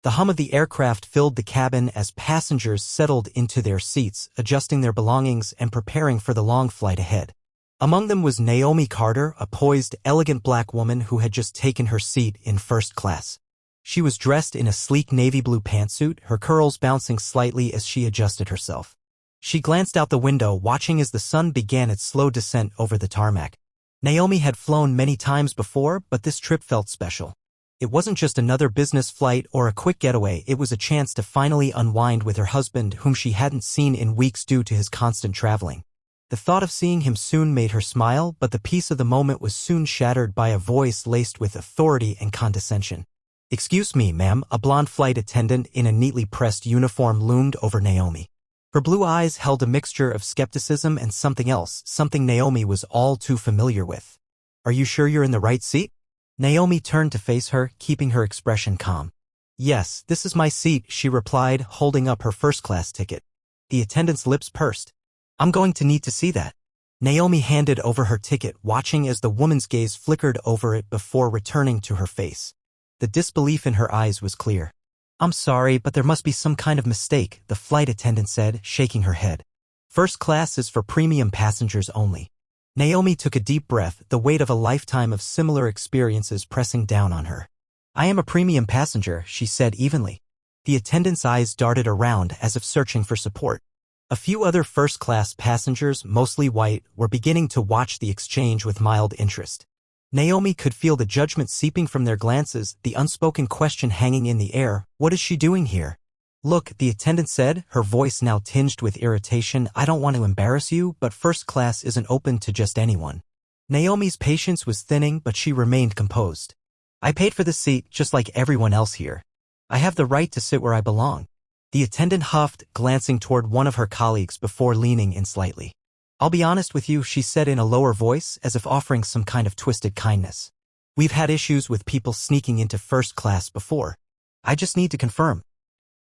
The hum of the aircraft filled the cabin as passengers settled into their seats, adjusting their belongings and preparing for the long flight ahead. Among them was Naomi Carter, a poised, elegant black woman who had just taken her seat in first class. She was dressed in a sleek navy blue pantsuit, her curls bouncing slightly as she adjusted herself. She glanced out the window, watching as the sun began its slow descent over the tarmac. Naomi had flown many times before, but this trip felt special. It wasn't just another business flight or a quick getaway, it was a chance to finally unwind with her husband, whom she hadn't seen in weeks due to his constant traveling. The thought of seeing him soon made her smile, but the peace of the moment was soon shattered by a voice laced with authority and condescension. "Excuse me, ma'am," a blonde flight attendant in a neatly pressed uniform loomed over Naomi. Her blue eyes held a mixture of skepticism and something else, something Naomi was all too familiar with. "Are you sure you're in the right seat?" Naomi turned to face her, keeping her expression calm. "Yes, this is my seat," she replied, holding up her first-class ticket. The attendant's lips pursed. "I'm going to need to see that." Naomi handed over her ticket, watching as the woman's gaze flickered over it before returning to her face. The disbelief in her eyes was clear. "I'm sorry, but there must be some kind of mistake," the flight attendant said, shaking her head. "First class is for premium passengers only." Naomi took a deep breath, the weight of a lifetime of similar experiences pressing down on her. "I am a premium passenger," she said evenly. The attendant's eyes darted around as if searching for support. A few other first-class passengers, mostly white, were beginning to watch the exchange with mild interest. Naomi could feel the judgment seeping from their glances, the unspoken question hanging in the air, "What is she doing here?" "Look," the attendant said, her voice now tinged with irritation, "I don't want to embarrass you, but first class isn't open to just anyone." Naomi's patience was thinning, but she remained composed. "I paid for the seat, just like everyone else here. I have the right to sit where I belong." The attendant huffed, glancing toward one of her colleagues before leaning in slightly. "I'll be honest with you," she said in a lower voice, as if offering some kind of twisted kindness. "We've had issues with people sneaking into first class before. I just need to confirm."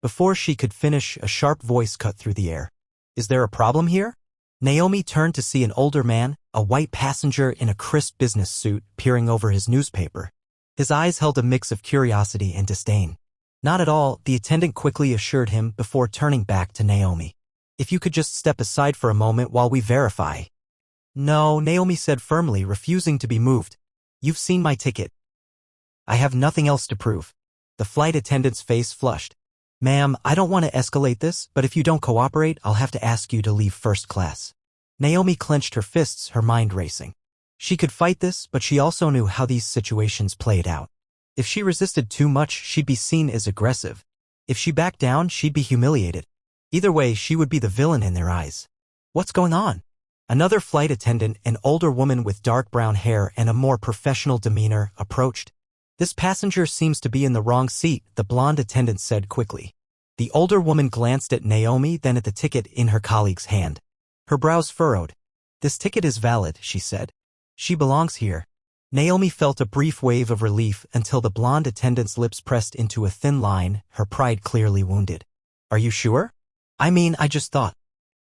Before she could finish, a sharp voice cut through the air. "Is there a problem here?" Naomi turned to see an older man, a white passenger in a crisp business suit, peering over his newspaper. His eyes held a mix of curiosity and disdain. "Not at all," the attendant quickly assured him before turning back to Naomi. "If you could just step aside for a moment while we verify." "No," Naomi said firmly, refusing to be moved. "You've seen my ticket. I have nothing else to prove." The flight attendant's face flushed. "Ma'am, I don't want to escalate this, but if you don't cooperate, I'll have to ask you to leave first class." Naomi clenched her fists, her mind racing. She could fight this, but she also knew how these situations played out. If she resisted too much, she'd be seen as aggressive. If she backed down, she'd be humiliated. Either way, she would be the villain in their eyes. "What's going on?" Another flight attendant, an older woman with dark brown hair and a more professional demeanor, approached. "This passenger seems to be in the wrong seat," the blonde attendant said quickly. The older woman glanced at Naomi, then at the ticket in her colleague's hand. Her brows furrowed. "This ticket is valid," she said. "She belongs here." Naomi felt a brief wave of relief until the blonde attendant's lips pressed into a thin line, her pride clearly wounded. "Are you sure?" "I mean, I just thought."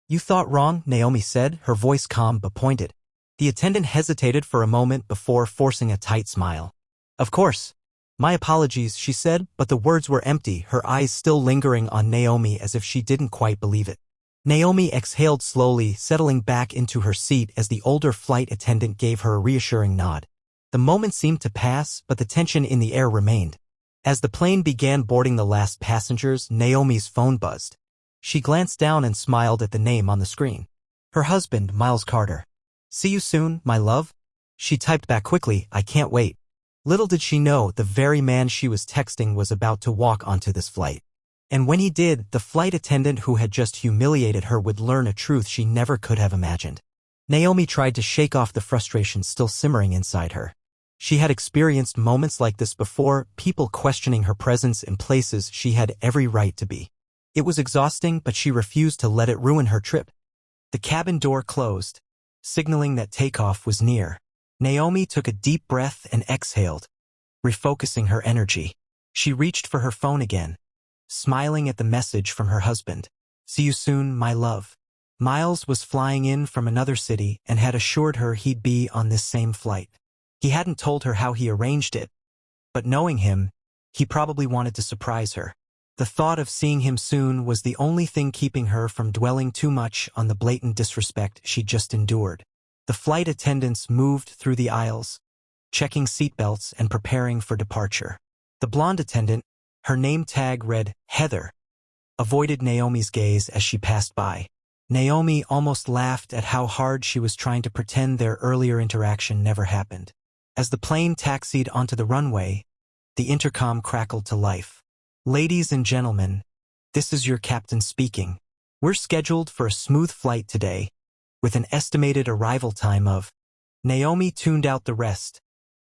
"You thought wrong," Naomi said, her voice calm but pointed. The attendant hesitated for a moment before forcing a tight smile. "Of course. My apologies," she said, but the words were empty, her eyes still lingering on Naomi as if she didn't quite believe it. Naomi exhaled slowly, settling back into her seat as the older flight attendant gave her a reassuring nod. The moment seemed to pass, but the tension in the air remained. As the plane began boarding the last passengers, Naomi's phone buzzed. She glanced down and smiled at the name on the screen. Her husband, Miles Carter. "See you soon, my love." She typed back quickly, "I can't wait." Little did she know the very man she was texting was about to walk onto this flight. And when he did, the flight attendant who had just humiliated her would learn a truth she never could have imagined. Naomi tried to shake off the frustration still simmering inside her. She had experienced moments like this before, people questioning her presence in places she had every right to be. It was exhausting, but she refused to let it ruin her trip. The cabin door closed, signaling that takeoff was near. Naomi took a deep breath and exhaled, refocusing her energy. She reached for her phone again, smiling at the message from her husband. "See you soon, my love." Miles was flying in from another city and had assured her he'd be on this same flight. He hadn't told her how he arranged it, but knowing him, He probably wanted to surprise her. The thought of seeing him soon was the only thing keeping her from dwelling too much on the blatant disrespect she'd just endured. The flight attendants moved through the aisles, checking seatbelts and preparing for departure. The blonde attendant, her name tag read Heather, avoided Naomi's gaze as she passed by. Naomi almost laughed at how hard she was trying to pretend their earlier interaction never happened. As the plane taxied onto the runway, the intercom crackled to life. "Ladies and gentlemen, this is your captain speaking. We're scheduled for a smooth flight today, with an estimated arrival time of..." Naomi tuned out the rest,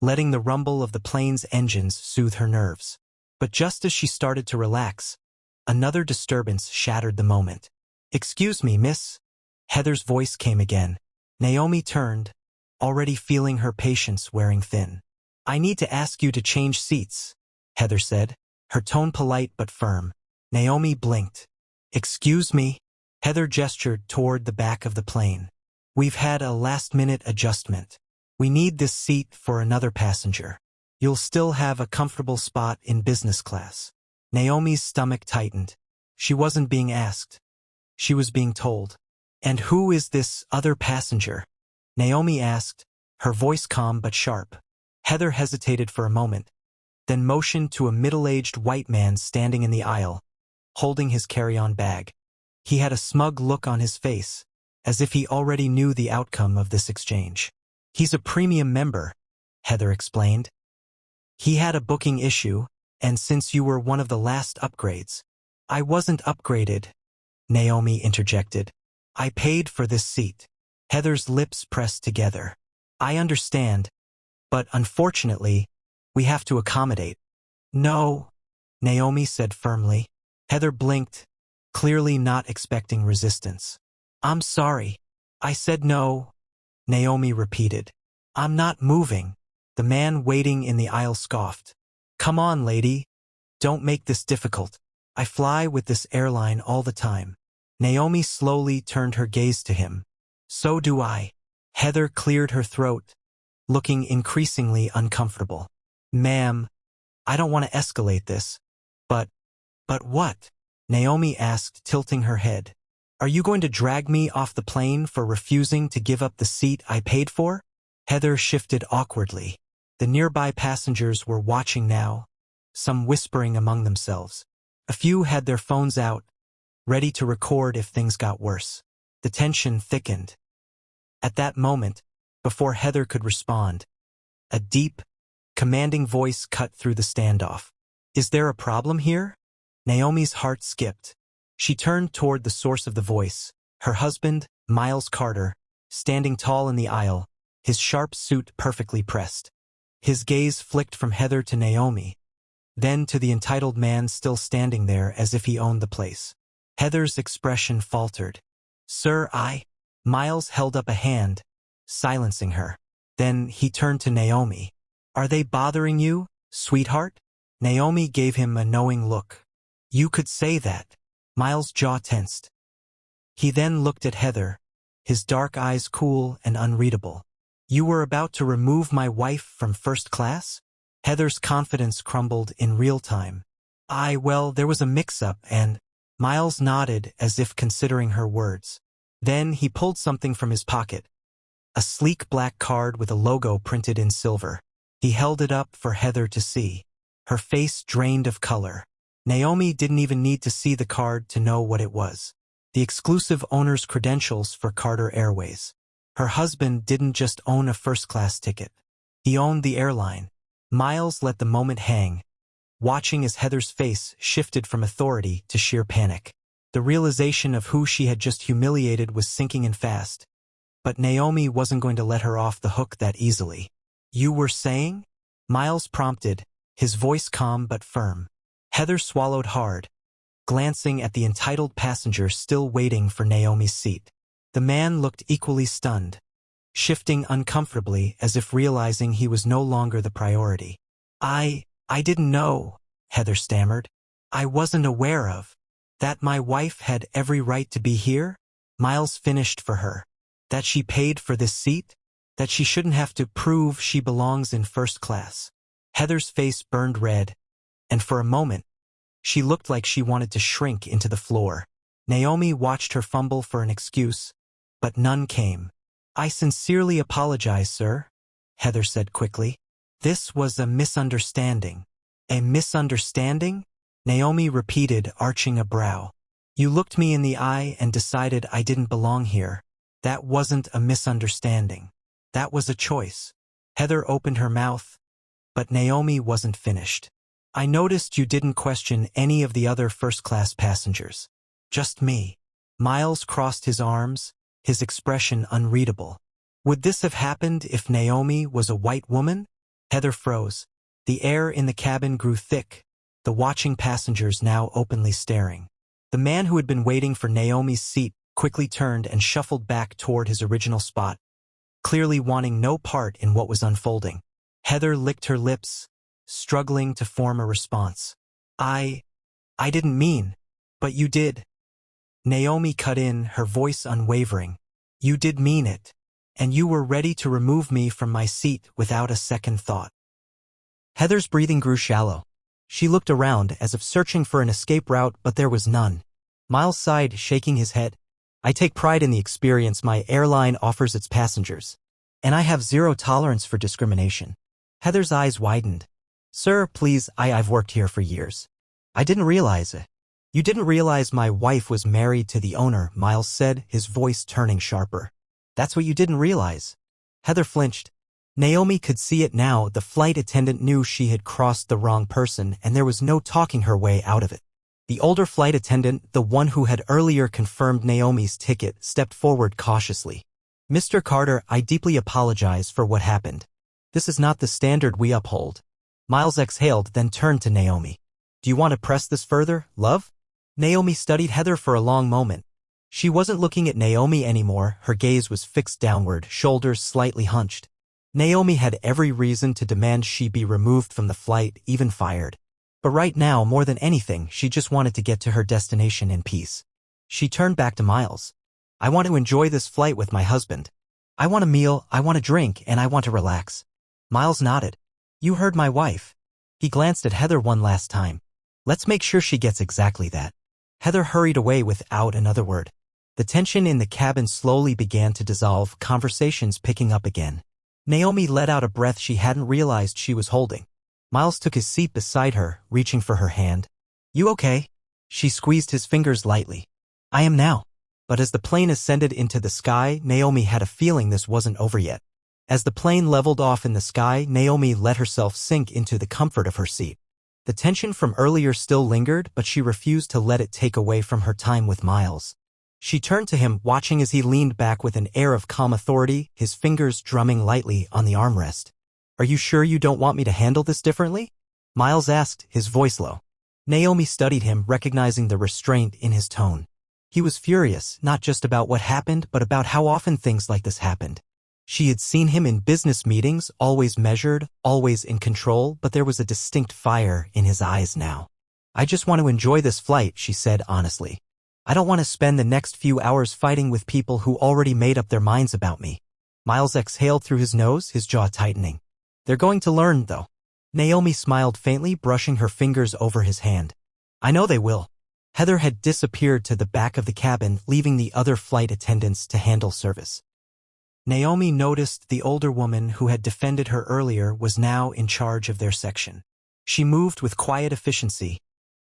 letting the rumble of the plane's engines soothe her nerves. But just as she started to relax, another disturbance shattered the moment. "Excuse me, miss." Heather's voice came again. Naomi turned, already feeling her patience wearing thin. "I need to ask you to change seats," Heather said, her tone polite but firm. Naomi blinked. "Excuse me?" Heather gestured toward the back of the plane. "We've had a last-minute adjustment. We need this seat for another passenger. You'll still have a comfortable spot in business class." Naomi's stomach tightened. She wasn't being asked. She was being told. "And who is this other passenger?" Naomi asked, her voice calm but sharp. Heather hesitated for a moment, then motioned to a middle-aged white man standing in the aisle, holding his carry-on bag. He had a smug look on his face, as if he already knew the outcome of this exchange. "He's a premium member," Heather explained. "He had a booking issue, and since you were one of the last upgrades..." "I wasn't upgraded," Naomi interjected. "I paid for this seat." Heather's lips pressed together. "I understand, but unfortunately, we have to accommodate." "No," Naomi said firmly. Heather blinked, clearly not expecting resistance. "I'm sorry. I said no," Naomi repeated. "I'm not moving." The man waiting in the aisle scoffed. "Come on, lady. Don't make this difficult. I fly with this airline all the time." Naomi slowly turned her gaze to him. "So do I." Heather cleared her throat, looking increasingly uncomfortable. "Ma'am, I don't want to escalate this, but what?" Naomi asked, tilting her head. "Are you going to drag me off the plane for refusing to give up the seat I paid for?" Heather shifted awkwardly. The nearby passengers were watching now, some whispering among themselves. A few had their phones out, ready to record if things got worse. The tension thickened. At that moment, before Heather could respond, a deep, commanding voice cut through the standoff. "Is there a problem here?" Naomi's heart skipped. She turned toward the source of the voice, her husband, Miles Carter, standing tall in the aisle, his sharp suit perfectly pressed. His gaze flicked from Heather to Naomi, then to the entitled man still standing there as if he owned the place. Heather's expression faltered. "Sir, Miles held up a hand, silencing her. Then he turned to Naomi. "Are they bothering you, sweetheart?" Naomi gave him a knowing look. "You could say that." Miles' jaw tensed. He then looked at Heather, his dark eyes cool and unreadable. "You were about to remove my wife from first class?" Heather's confidence crumbled in real time. Well, there was a mix-up and..." Miles nodded as if considering her words. Then he pulled something from his pocket, a sleek black card with a logo printed in silver. He held it up for Heather to see. Her face drained of color. Naomi didn't even need to see the card to know what it was. The exclusive owner's credentials for Carter Airways. Her husband didn't just own a first-class ticket. He owned the airline. Miles let the moment hang, watching as Heather's face shifted from authority to sheer panic. The realization of who she had just humiliated was sinking in fast. But Naomi wasn't going to let her off the hook that easily. "You were saying?" Miles prompted, his voice calm but firm. Heather swallowed hard, glancing at the entitled passenger still waiting for Naomi's seat. The man looked equally stunned, shifting uncomfortably as if realizing he was no longer the priority. I didn't know," Heather stammered. "I wasn't aware of that my wife had every right to be here." Miles finished for her. "That she paid for this seat? That she shouldn't have to prove she belongs in first class?" Heather's face burned red, and for a moment, she looked like she wanted to shrink into the floor. Naomi watched her fumble for an excuse, but none came. "I sincerely apologize, sir," Heather said quickly. "This was a misunderstanding." "A misunderstanding?" Naomi repeated, arching a brow. "You looked me in the eye and decided I didn't belong here. That wasn't a misunderstanding. That was a choice." Heather opened her mouth, but Naomi wasn't finished. "I noticed you didn't question any of the other first-class passengers. Just me." Miles crossed his arms, his expression unreadable. Would this have happened if Naomi was a white woman? Heather froze. The air in the cabin grew thick, the watching passengers now openly staring. The man who had been waiting for Naomi's seat quickly turned and shuffled back toward his original spot, clearly wanting no part in what was unfolding. Heather licked her lips, struggling to form a response. I didn't mean, but you did." Naomi cut in, her voice unwavering. "You did mean it, and you were ready to remove me from my seat without a second thought." Heather's breathing grew shallow. She looked around as if searching for an escape route, but there was none. Miles sighed, shaking his head. "I take pride in the experience my airline offers its passengers, and I have zero tolerance for discrimination." Heather's eyes widened. "Sir, please, I've worked here for years. I didn't realize it." "You didn't realize my wife was married to the owner," Miles said, his voice turning sharper. "That's what you didn't realize." Heather flinched. Naomi could see it now. The flight attendant knew she had crossed the wrong person, and there was no talking her way out of it. The older flight attendant, the one who had earlier confirmed Naomi's ticket, stepped forward cautiously. "Mr. Carter, I deeply apologize for what happened. This is not the standard we uphold." Miles exhaled, then turned to Naomi. "Do you want to press this further, love?" Naomi studied Heather for a long moment. She wasn't looking at Naomi anymore. Her gaze was fixed downward, shoulders slightly hunched. Naomi had every reason to demand she be removed from the flight, even fired. But right now, more than anything, she just wanted to get to her destination in peace. She turned back to Miles. "I want to enjoy this flight with my husband. I want a meal, I want a drink, and I want to relax." Miles nodded. "You heard my wife." He glanced at Heather one last time. "Let's make sure she gets exactly that." Heather hurried away without another word. The tension in the cabin slowly began to dissolve, conversations picking up again. Naomi let out a breath she hadn't realized she was holding. Miles took his seat beside her, reaching for her hand. "You okay?" She squeezed his fingers lightly. "I am now." But as the plane ascended into the sky, Naomi had a feeling this wasn't over yet. As the plane leveled off in the sky, Naomi let herself sink into the comfort of her seat. The tension from earlier still lingered, but she refused to let it take away from her time with Miles. She turned to him, watching as he leaned back with an air of calm authority, his fingers drumming lightly on the armrest. "Are you sure you don't want me to handle this differently?" Miles asked, his voice low. Naomi studied him, recognizing the restraint in his tone. He was furious, not just about what happened, but about how often things like this happened. She had seen him in business meetings, always measured, always in control, but there was a distinct fire in his eyes now. "I just want to enjoy this flight," she said honestly. "I don't want to spend the next few hours fighting with people who already made up their minds about me." Miles exhaled through his nose, his jaw tightening. "They're going to learn, though." Naomi smiled faintly, brushing her fingers over his hand. "I know they will." Heather had disappeared to the back of the cabin, leaving the other flight attendants to handle service. Naomi noticed the older woman who had defended her earlier was now in charge of their section. She moved with quiet efficiency,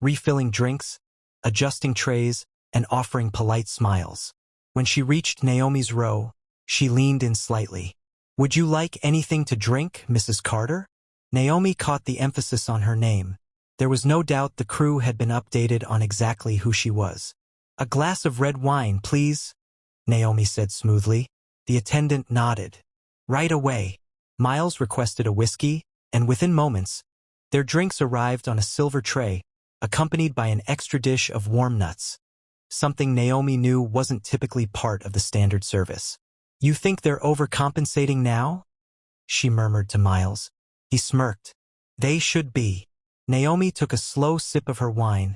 refilling drinks, adjusting trays, and offering polite smiles. When she reached Naomi's row, she leaned in slightly. "Would you like anything to drink, Mrs. Carter?" Naomi caught the emphasis on her name. There was no doubt the crew had been updated on exactly who she was. "A glass of red wine, please," Naomi said smoothly. The attendant nodded. Right away, Miles requested a whiskey, and within moments, their drinks arrived on a silver tray, accompanied by an extra dish of warm nuts. Something Naomi knew wasn't typically part of the standard service. "You think they're overcompensating now?" she murmured to Miles. He smirked. "They should be." Naomi took a slow sip of her wine,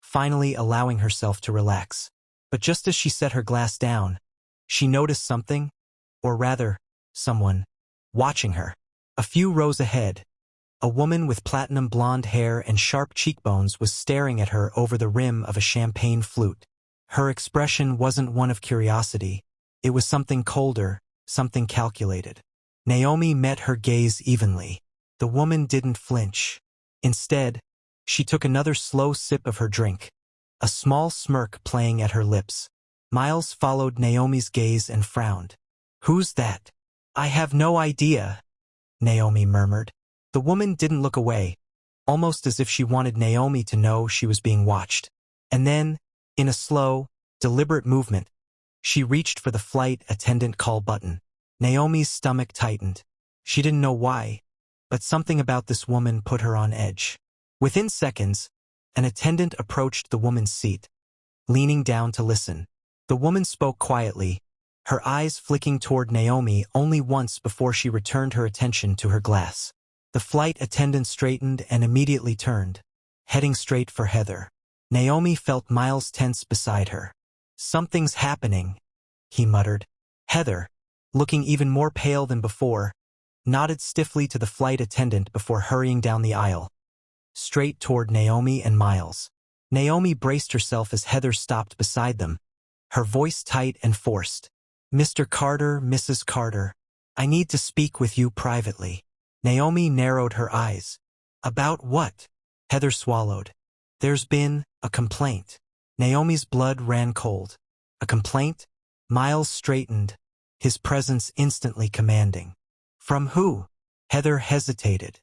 finally allowing herself to relax. But just as she set her glass down, she noticed something, or rather, someone, watching her. A few rows ahead, A woman with platinum blonde hair and sharp cheekbones was staring at her over the rim of a champagne flute. Her expression wasn't one of curiosity. It was something colder, something calculated. Naomi met her gaze evenly. The woman didn't flinch. Instead, she took another slow sip of her drink, a small smirk playing at her lips. Miles followed Naomi's gaze and frowned. "Who's that?" "I have no idea," Naomi murmured. The woman didn't look away, almost as if she wanted Naomi to know she was being watched. And then, in a slow, deliberate movement, she reached for the flight attendant call button. Naomi's stomach tightened. She didn't know why, but something about this woman put her on edge. Within seconds, an attendant approached the woman's seat, leaning down to listen. The woman spoke quietly, her eyes flicking toward Naomi only once before she returned her attention to her glass. The flight attendant straightened and immediately turned, heading straight for Heather. Naomi felt Miles tense beside her. "Something's happening," he muttered. Heather, looking even more pale than before, nodded stiffly to the flight attendant before hurrying down the aisle, straight toward Naomi and Miles. Naomi braced herself as Heather stopped beside them, her voice tight and forced. "Mr. Carter, Mrs. Carter, I need to speak with you privately." Naomi narrowed her eyes. "About what?" Heather swallowed. "There's been a complaint." Naomi's blood ran cold. "A complaint?" Miles straightened, his presence instantly commanding. "From who?" Heather hesitated.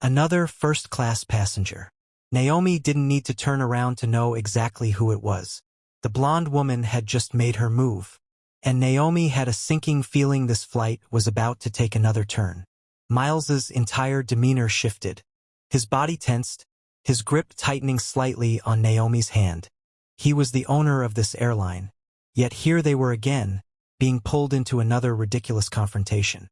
"Another first-class passenger." Naomi didn't need to turn around to know exactly who it was. The blonde woman had just made her move, and Naomi had a sinking feeling this flight was about to take another turn. Miles's entire demeanor shifted. His body tensed, his grip tightening slightly on Naomi's hand. He was the owner of this airline, yet here they were again, being pulled into another ridiculous confrontation.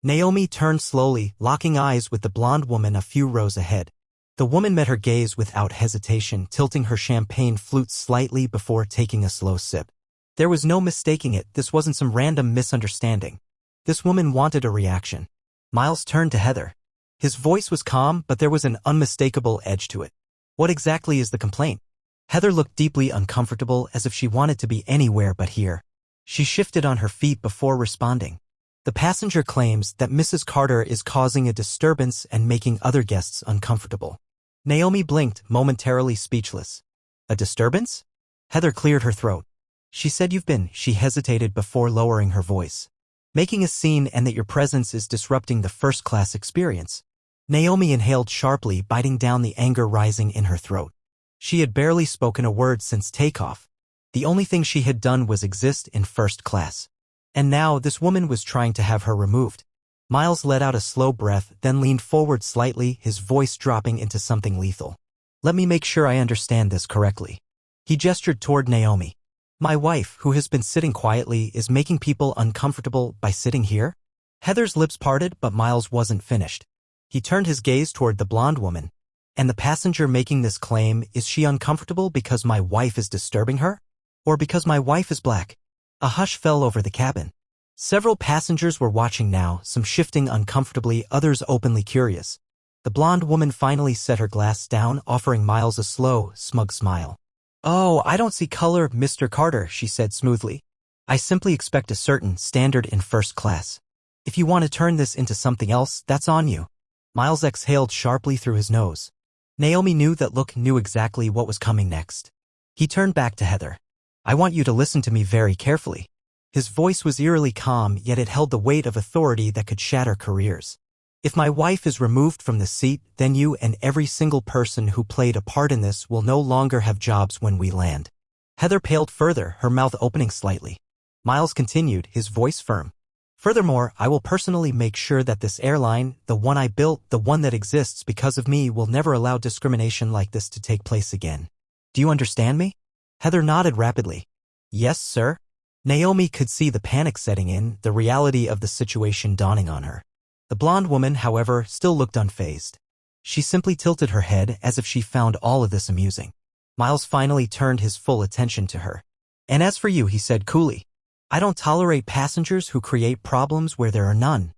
Naomi turned slowly, locking eyes with the blonde woman a few rows ahead. The woman met her gaze without hesitation, tilting her champagne flute slightly before taking a slow sip. There was no mistaking it, this wasn't some random misunderstanding. This woman wanted a reaction. Miles turned to Heather. His voice was calm, but there was an unmistakable edge to it. "What exactly is the complaint?" Heather looked deeply uncomfortable, as if she wanted to be anywhere but here. She shifted on her feet before responding. "The passenger claims that Mrs. Carter is causing a disturbance and making other guests uncomfortable." Naomi blinked, momentarily speechless. "A disturbance?" Heather cleared her throat. "She said you've been," she hesitated before lowering her voice, "making a scene and that your presence is disrupting the first-class experience." Naomi inhaled sharply, biting down the anger rising in her throat. She had barely spoken a word since takeoff. The only thing she had done was exist in first class. And now this woman was trying to have her removed. Miles let out a slow breath, then leaned forward slightly, his voice dropping into something lethal. "Let me make sure I understand this correctly." He gestured toward Naomi. "My wife, who has been sitting quietly, is making people uncomfortable by sitting here?" Heather's lips parted, but Miles wasn't finished. He turned his gaze toward the blonde woman. "And the passenger making this claim, is she uncomfortable because my wife is disturbing her? Or because my wife is black?" A hush fell over the cabin. Several passengers were watching now, some shifting uncomfortably, others openly curious. The blonde woman finally set her glass down, offering Miles a slow, smug smile. "Oh, I don't see color, Mr. Carter," she said smoothly. "I simply expect a certain standard in first class. If you want to turn this into something else, that's on you." Miles exhaled sharply through his nose. Naomi knew that look, knew exactly what was coming next. He turned back to Heather. "I want you to listen to me very carefully." His voice was eerily calm, yet it held the weight of authority that could shatter careers. "If my wife is removed from the seat, then you and every single person who played a part in this will no longer have jobs when we land." Heather paled further, her mouth opening slightly. Miles continued, his voice firm. "Furthermore, I will personally make sure that this airline, the one I built, the one that exists because of me, will never allow discrimination like this to take place again. Do you understand me?" Heather nodded rapidly. "Yes, sir." Naomi could see the panic setting in, the reality of the situation dawning on her. The blonde woman, however, still looked unfazed. She simply tilted her head as if she found all of this amusing. Miles finally turned his full attention to her. "And as for you," he said coolly, "I don't tolerate passengers who create problems where there are none."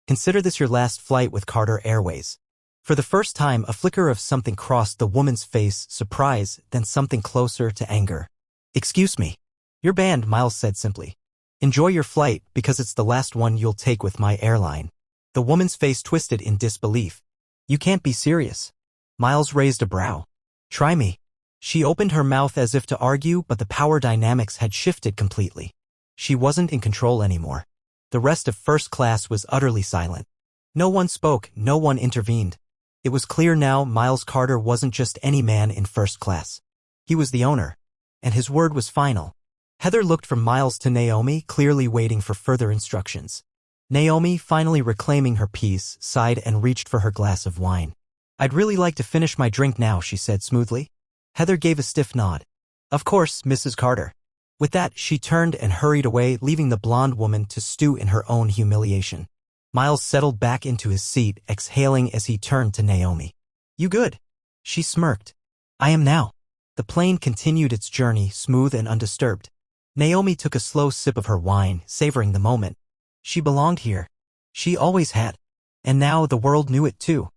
Consider this your last flight with Carter Airways. For the first time, a flicker of something crossed the woman's face, surprise, then something closer to anger. Excuse me. You're banned, Miles said simply. Enjoy your flight, because it's the last one you'll take with my airline. The woman's face twisted in disbelief. You can't be serious. Miles raised a brow. Try me. She opened her mouth as if to argue, but the power dynamics had shifted completely. She wasn't in control anymore. The rest of first class was utterly silent. No one spoke, no one intervened. It was clear now Miles Carter wasn't just any man in first class. He was the owner, and his word was final. Heather looked from Miles to Naomi, clearly waiting for further instructions. Naomi, finally reclaiming her peace, sighed and reached for her glass of wine. I'd really like to finish my drink now, she said smoothly. Heather gave a stiff nod. Of course, Mrs. Carter. With that, she turned and hurried away, leaving the blonde woman to stew in her own humiliation. Miles settled back into his seat, exhaling as he turned to Naomi. You good? She smirked. I am now. The plane continued its journey, smooth and undisturbed. Naomi took a slow sip of her wine, savoring the moment. She belonged here. She always had. And now the world knew it too.